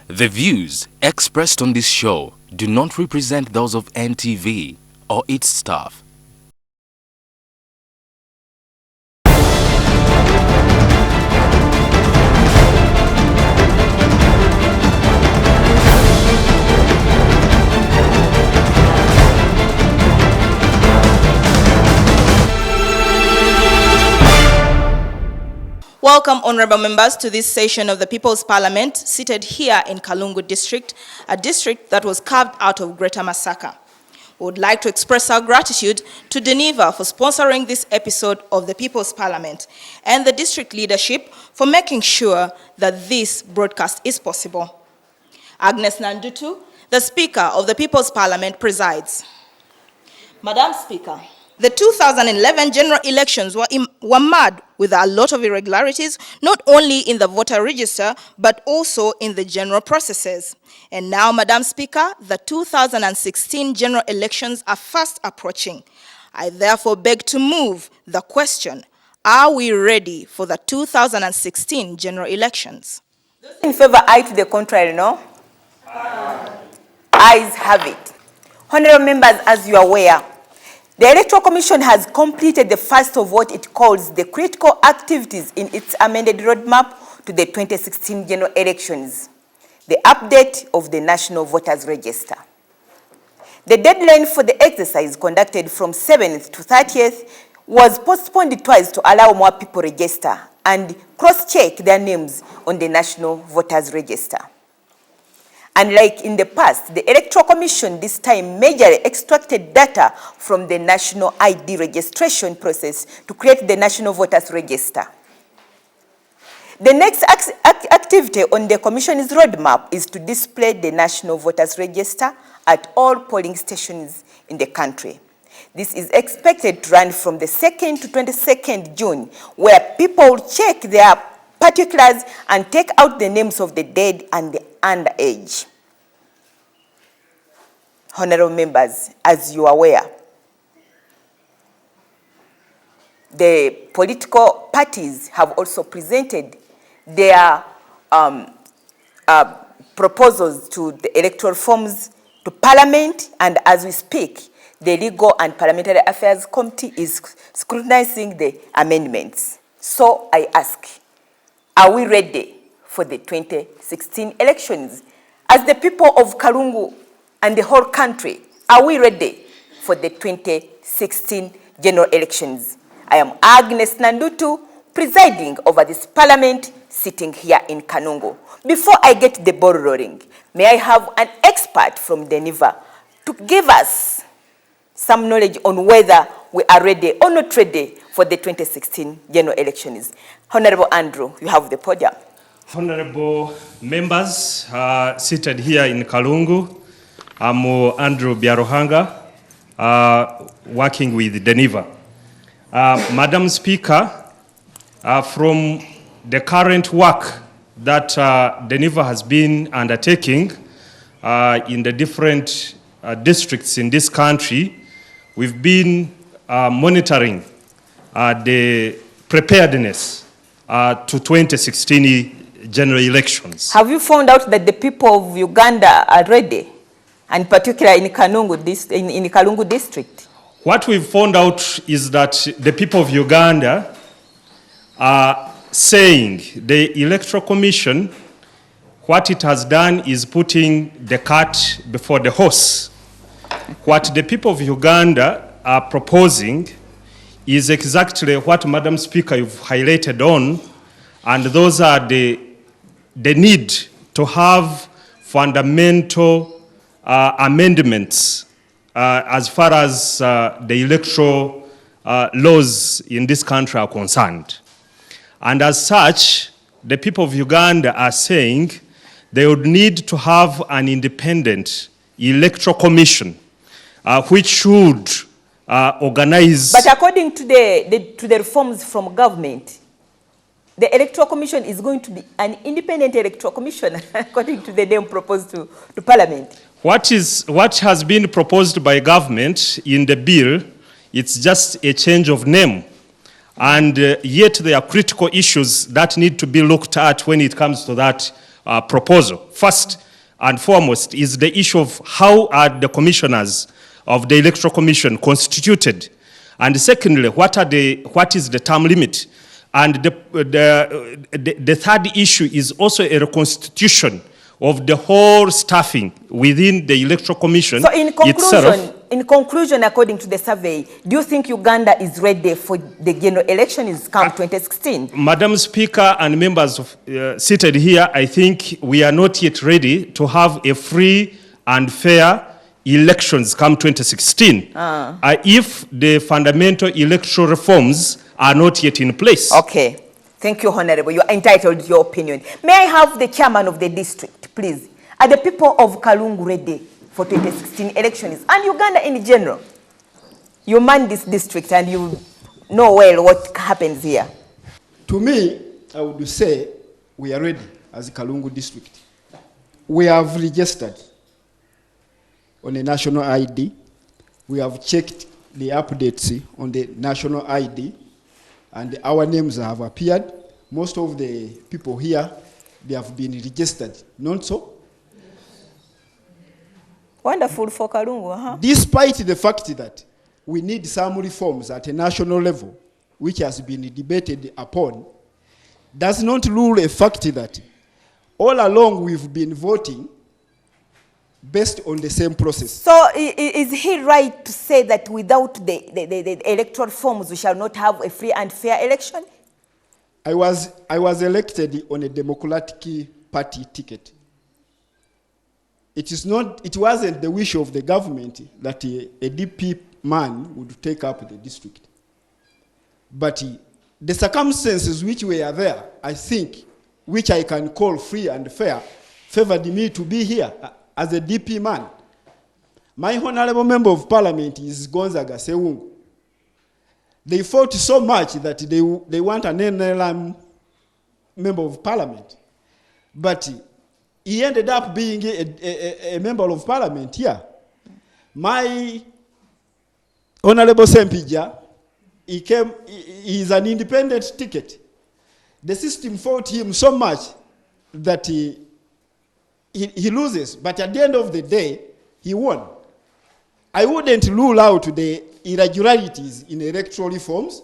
The views expressed on this show do not represent those of NTV or its staff. Welcome, honorable members, to this session of the People's Parliament, seated here in Kalungu District, a district that was carved out of Greater Masaka. We would like to express our gratitude to Geneva for sponsoring this episode of the People's Parliament and the district leadership for making sure that this broadcast is possible. Agnes Nandutu, the Speaker of the People's Parliament, presides. Madam Speaker, the 2011 general elections were marred with a lot of irregularities, not only in the voter register, but also in the general processes. And now, Madam Speaker, the 2016 general elections are fast approaching. I therefore beg to move the question, are we ready for the 2016 general elections? Those in favor, aye. To the contrary, no? Aye. Ayes have it. Honorable members, as you are aware, the Electoral Commission has completed the first of what it calls the critical activities in its amended roadmap to the 2016 general elections, the update of the National Voters Register. The deadline for the exercise, conducted from 7th to 30th, was postponed twice to allow more people register and cross-check their names on the National Voters Register. Unlike in the past, the Electoral Commission this time majorly extracted data from the national ID registration process to create the National Voters Register. The next activity on the Commission's roadmap is to display the National Voters Register at all polling stations in the country. This is expected to run from the 2nd to 22nd June, where people will check their particulars and take out the names of the dead and the underage. Honorable members, as you are aware, the political parties have also presented their proposals to the electoral forms to Parliament, and as we speak, the Legal and Parliamentary Affairs Committee is scrutinizing the amendments. So I ask, are we ready for the 2016 elections? As the people of Kalungu and the whole country, are we ready for the 2016 general elections? I am Agnes Nandutu, presiding over this Parliament, sitting here in Kanungu. Before I get the ball rolling, may I have an expert from Geneva to give us some knowledge on whether we are ready or not ready for the 2016 general elections. Honorable Andrew, you have the podium. Honorable members seated here in Kalungu, I'm Andrew Biarohanga, working with Geneva. Madam Speaker, from the current work that Geneva has been undertaking in the different districts in this country, we've been monitoring the preparedness to 2016 general elections. Have you found out that the people of Uganda are ready, and particularly in Kalungu district? What we've found out is that the people of Uganda are saying the Electoral Commission, what it has done is putting the cart before the horse. What the people of Uganda are proposing is exactly what, Madam Speaker, you've highlighted on, and those are the need to have fundamental amendments as far as the electoral laws in this country are concerned. And as such, the people of Uganda are saying they would need to have an independent electoral commission which should organize. But according to the reforms from government, the Electoral Commission is going to be an independent electoral commission, according to the name proposed to Parliament. What has been proposed by government in the bill, it's just a change of name. And yet there are critical issues that need to be looked at when it comes to that proposal. First and foremost is the issue of how are the commissioners of the Electoral Commission constituted, and secondly, what is the term limit, and the third issue is also a reconstitution of the whole staffing within the Electoral Commission so in conclusion, itself. In conclusion, according to the survey, do you think Uganda is ready for the general election is come 2016? Madam Speaker and members seated here, I think we are not yet ready to have a free and fair elections come 2016 if the fundamental electoral reforms are not yet in place. Okay. Thank you, Honorable. You are entitled to your opinion. May I have the chairman of the district, please? Are the people of Kalungu ready for 2016 elections and Uganda in general? You man this district and you know well what happens here. To me, I would say we are ready as Kalungu district. We have registered on a national ID. We have checked the updates on the national ID, and our names have appeared. Most of the people here, they have been registered, not so? Wonderful for Kalungu, huh? Despite the fact that we need some reforms at a national level, which has been debated upon, does not rule a fact that all along we've been voting based on the same process. So is he right to say that without the electoral forms, we shall not have a free and fair election? I was elected on a Democratic Party ticket. It wasn't the wish of the government that a DP man would take up the district. But the circumstances which were there, I think, which I can call free and fair, favored me to be here as a DP man. My honorable member of parliament is Gonzaga Sewungu. They fought so much that they want an NLM member of parliament. But he ended up being a member of parliament here. My honorable Sempija, he is an independent ticket. The system fought him so much that he loses, but at the end of the day, he won. I wouldn't rule out the irregularities in electoral reforms,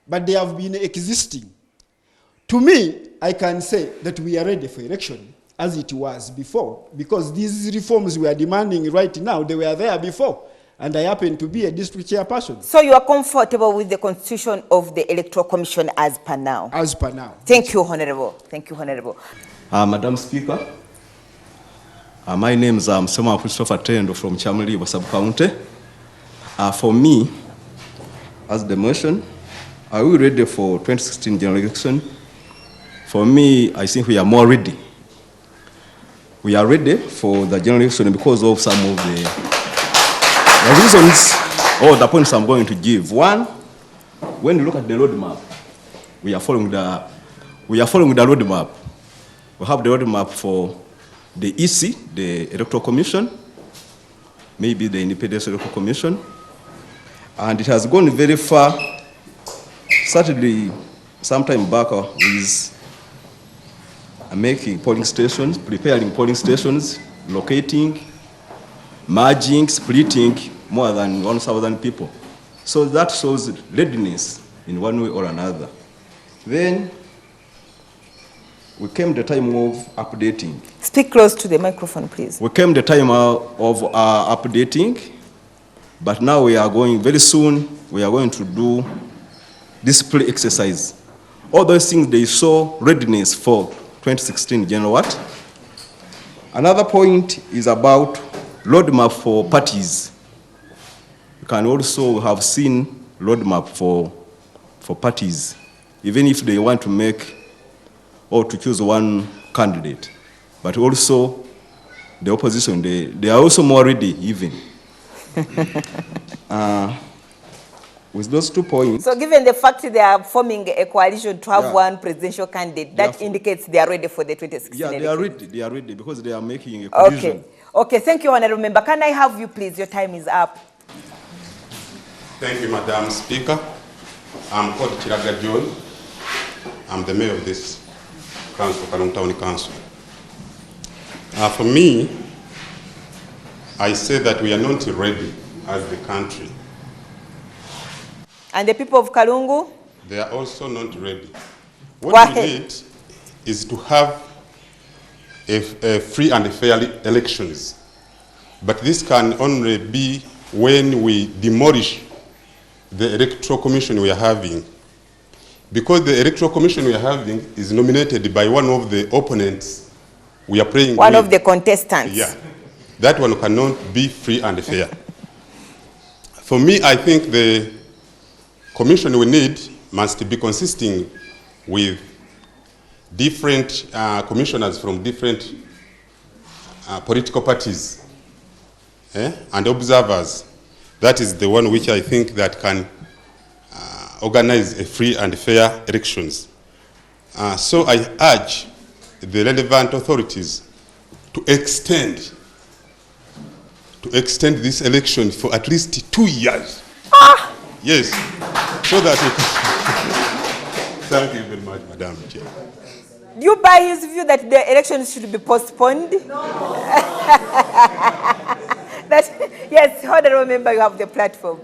but they have been existing. To me, I can say that we are ready for election as it was before, because these reforms we are demanding right now, they were there before, and I happen to be a district chairperson. So you are comfortable with the constitution of the Electoral Commission as per now? As per now. Thank you, Honorable. Thank you, Honorable. Madam Speaker, my name is Msema Christopher Tendo from Chamalibo Sub-County. For me, as the motion, are we ready for 2016 general election? For me, I think we are more ready. We are ready for the general election because of some of the reasons or the points I'm going to give. One, when you look at the roadmap, we are following the roadmap. We have the roadmap for the EC, the Electoral Commission, maybe the Independent Electoral Commission, and it has gone very far. Certainly, some time back with making polling stations, preparing polling stations, locating, merging, splitting more than 1,000 people. So that shows readiness in one way or another. Then we came the time of updating. Speak close to the microphone, please. We came the time of updating, but now we are going, very soon, we are going to do display exercise. All those things, they show readiness for 2016 general what? Another point is about roadmap for parties. You can also have seen roadmap for parties, even if they want to make or to choose one candidate. But also, the opposition, they are also more ready even. With those 2 points. So given the fact they are forming a coalition to have one presidential candidate, that indicates they are ready for the 2016 election. They are ready because they are making a coalition. Okay, thank you, Honorable Member. Can I have you, please? Your time is up. Thank you, Madam Speaker. I'm called Chiraga John. I'm the mayor of this council, Kalungu Town Council. For me, I say that we are not ready as the country. And the people of Kalungu? They are also not ready. Go What we ahead. need is to have a free and fair elections. But this can only be when we demolish the Electoral Commission we are having. Because the Electoral Commission we are having is nominated by one of the opponents we are playing One with. of the contestants. Yeah. That one cannot be free and fair. For me, I think the commission we need must be consisting with different commissioners from different political parties and observers. That is the one which I think that can organize a free and fair elections. So I urge the relevant authorities to extend this election for at least 2 years. Yes, so that we can. Thank you very much, Madam Chair. Do you buy his view that the elections should be postponed? No. Yes, honorable member, you have the platform.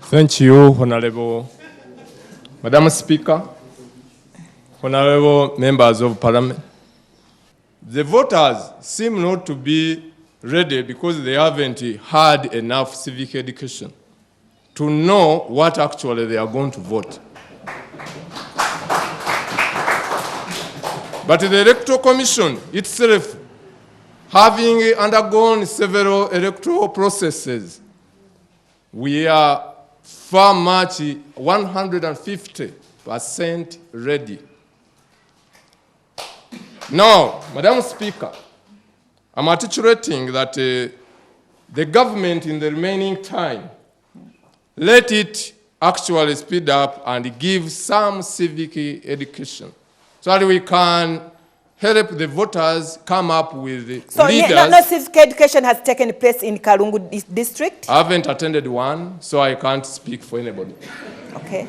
Thank you, Honorable Madam Speaker, Honorable members of Parliament. The voters seem not to be ready because they haven't had enough civic education to know what actually they are going to vote. But the Electoral Commission itself, having undergone several electoral processes, we are far much 150% ready. Now, Madam Speaker, I'm articulating that the government in the remaining time, let it actually speed up and give some civic education so that we can help the voters come up with leaders. So no civic education has taken place in Kalungu district? I haven't attended one, so I can't speak for anybody. Okay.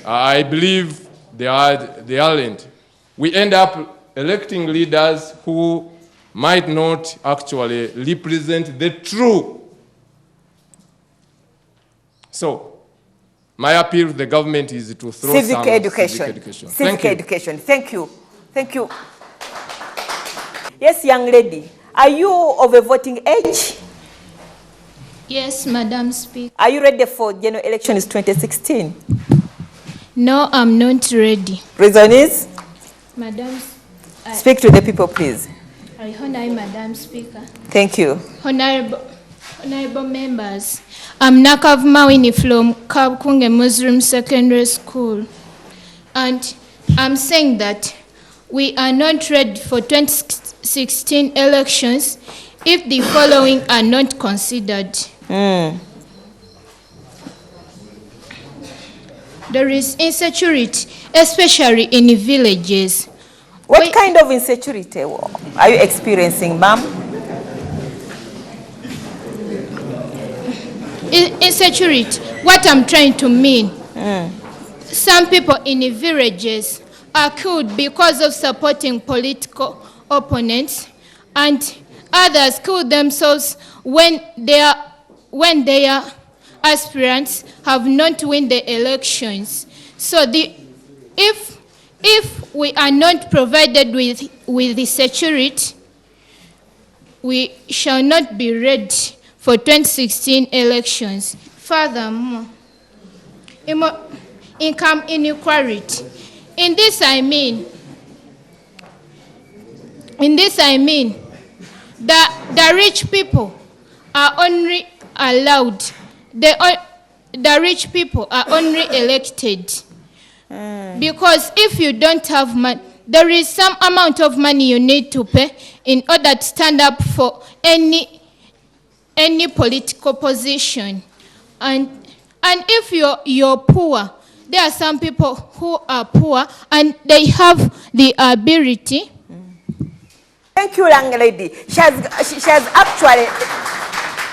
I believe they aren't. We end up electing leaders who might not actually represent the true. So, my appeal to the government is to throw civic education. Civic education. Thank you. Thank you. Yes, young lady. Are you of a voting age? Yes, Madam Speaker. Are you ready for general elections 2016? No, I'm not ready. Reason is? Madam, Speak to the people, please. I honor Madam Speaker. Thank you. Honorable members, I'm Nakav Mawini from Kabkunge Muslim Secondary School. And I'm saying that we are not ready for 2016 elections if the following are not considered. There is insecurity, especially in villages. What kind of insecurity are you experiencing, ma'am? Insecurity, what I'm trying to mean. Some people in the villages are killed because of supporting political opponents, and others kill themselves when their aspirants have not won the elections. So if we are not provided with the security, we shall not be ready for 2016 elections. Furthermore, income inequality. In this I mean that the rich people are only allowed, the rich people are only elected. Because if you don't have money, there is some amount of money you need to pay in order to stand up for any political position. And if you're poor, there are some people who are poor and they have the ability. Thank you, young lady. She has actually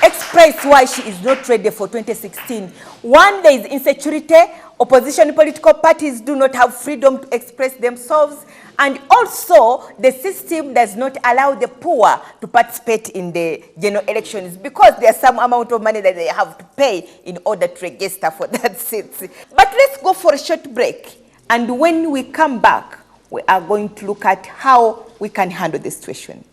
expressed why she is not ready for 2016. One, there is insecurity. Opposition political parties do not have freedom to express themselves, and also the system does not allow the poor to participate in the general elections because there's some amount of money that they have to pay in order to register for that seat. But let's go for a short break, and when we come back, we are going to look at how we can handle the situation.